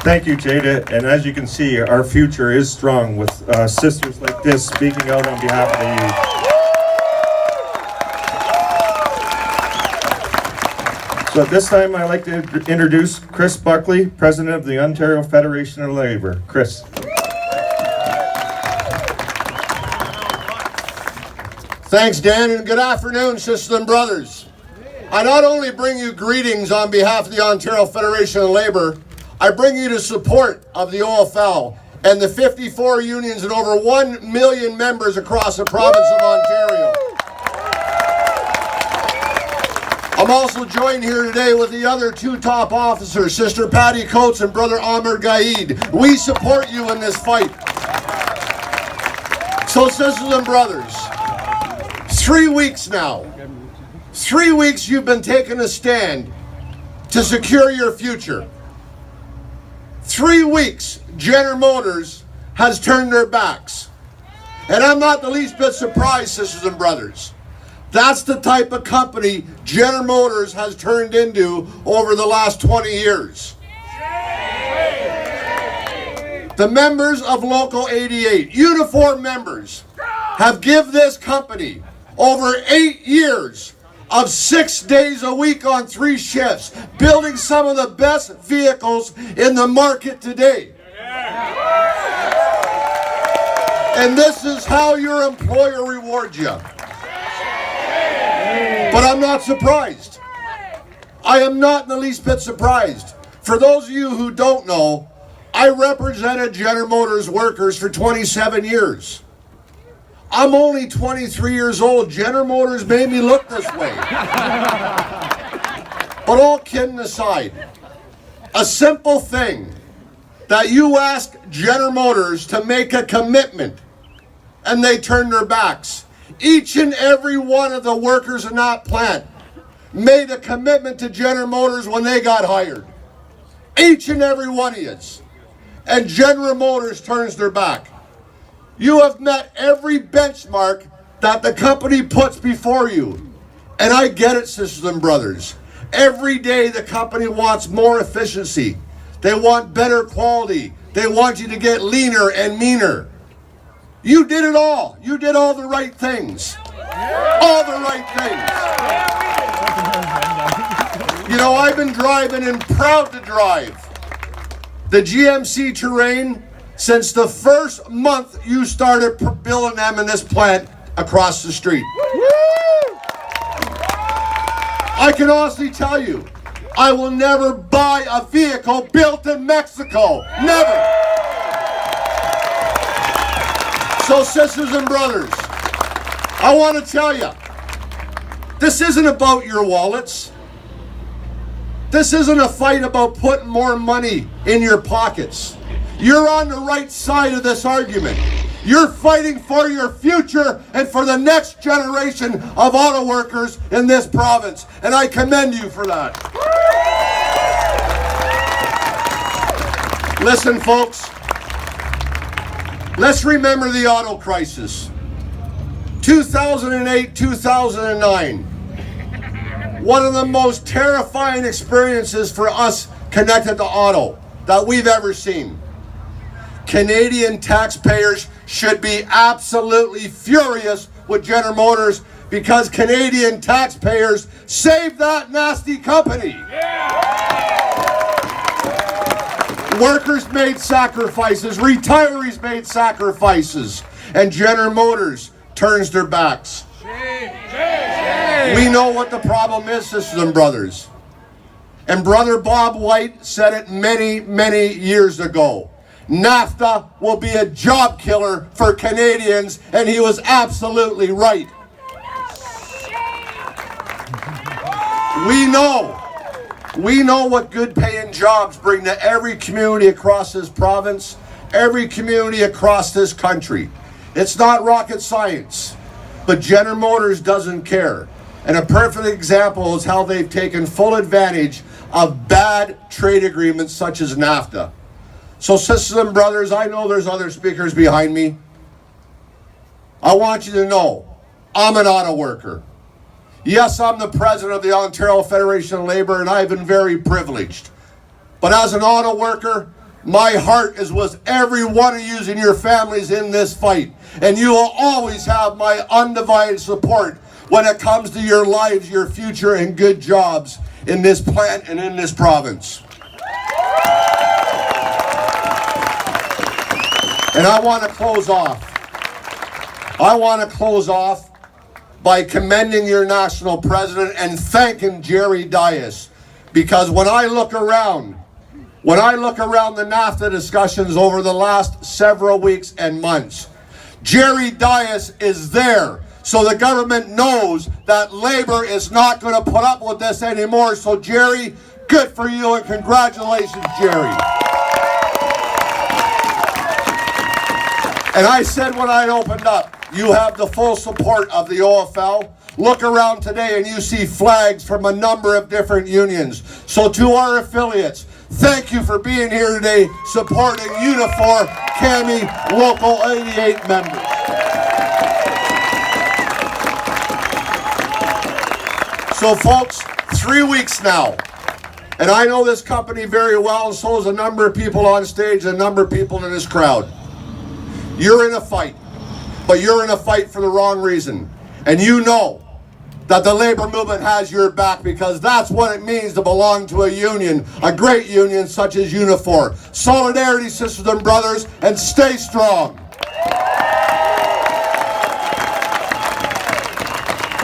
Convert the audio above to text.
Thank you, Jada. And as you can see, our future is strong with sisters like this speaking out on behalf of the youth. So at this time, I'd like to introduce Chris Buckley, President of the Ontario Federation of Labour. Chris. Thanks, Dan, and good afternoon, sisters and brothers. I not only bring you greetings on behalf of the Ontario Federation of Labour, I bring you the support of the OFL and the 54 unions and over 1 million members across the province of Ontario. I'm also joined here today with the other two top officers, Sister Patty Coates and Brother Amr Gaid. We support you in this fight. So, sisters and brothers, 3 weeks now. 3 weeks you've been taking a stand to secure your future. 3 weeks General Motors has turned their backs. And I'm not the least bit surprised, sisters and brothers. That's the type of company General Motors has turned into over the last 20 years. The members of Local 88, uniformed members, have given this company over 8 years of 6 days a week on 3 shifts, building some of the best vehicles in the market today. And this is how your employer rewards you. But I'm not surprised. I am not in the least bit surprised. For those of you who don't know, I represented General Motors workers for 27 years. I'm only 23 years old. General Motors made me look this way. But all kidding aside, a simple thing that you ask General Motors to make a commitment and they turn their backs. Each and every one of the workers in that plant made a commitment to General Motors when they got hired. Each and every one of you. And General Motors turns their back. You have met every benchmark that the company puts before you. And I get it, sisters and brothers. Every day the company wants more efficiency. They want better quality. They want you to get leaner and meaner. You did it all. You did all the right things. All the right things. You know, I've been driving and proud to drive the GMC Terrain since the first month you started building them in this plant across the street. I can honestly tell you, I will never buy a vehicle built in Mexico. Never. So, sisters and brothers, I want to tell you, this isn't about your wallets. This isn't a fight about putting more money in your pockets. You're on the right side of this argument. You're fighting for your future and for the next generation of auto workers in this province. And I commend you for that. Listen, folks. Let's remember the auto crisis. 2008, 2009. One of the most terrifying experiences for us connected to auto that we've ever seen. Canadian taxpayers should be absolutely furious with General Motors because Canadian taxpayers saved that nasty company. Workers made sacrifices, retirees made sacrifices, and General Motors turns their backs. We know what the problem is, sisters and brothers. And Brother Bob White said it many, many years ago. NAFTA will be a job killer for Canadians, and he was absolutely right. We know what good paying jobs bring to every community across this province, every community across this country. It's not rocket science, but General Motors doesn't care. And a perfect example is how they've taken full advantage of bad trade agreements such as NAFTA. So, sisters and brothers, I know there's other speakers behind me. I want you to know, I'm an auto worker. Yes, I'm the president of the Ontario Federation of Labour, and I've been very privileged. But as an auto worker, my heart is with every one of you and your families in this fight. And you will always have my undivided support when it comes to your lives, your future, and good jobs in this plant and in this province. And I want to close off. By commending your national president and thanking Jerry Dias, because when I look around the NAFTA discussions over the last several weeks and months, Jerry Dias is there. So the government knows that Labor is not going to put up with this anymore. So Jerry, good for you and congratulations, Jerry. And I said when I opened up, you have the full support of the OFL. Look around today and you see flags from a number of different unions. So to our affiliates, thank you for being here today supporting Unifor CAMI Local 88 members. So folks, 3 weeks now, and I know this company very well, and so does a number of people on stage, a number of people in this crowd. You're in a fight, but you're in a fight for the wrong reason. And you know that the labor movement has your back, because that's what it means to belong to a union, a great union such as Unifor. Solidarity, sisters and brothers, and stay strong.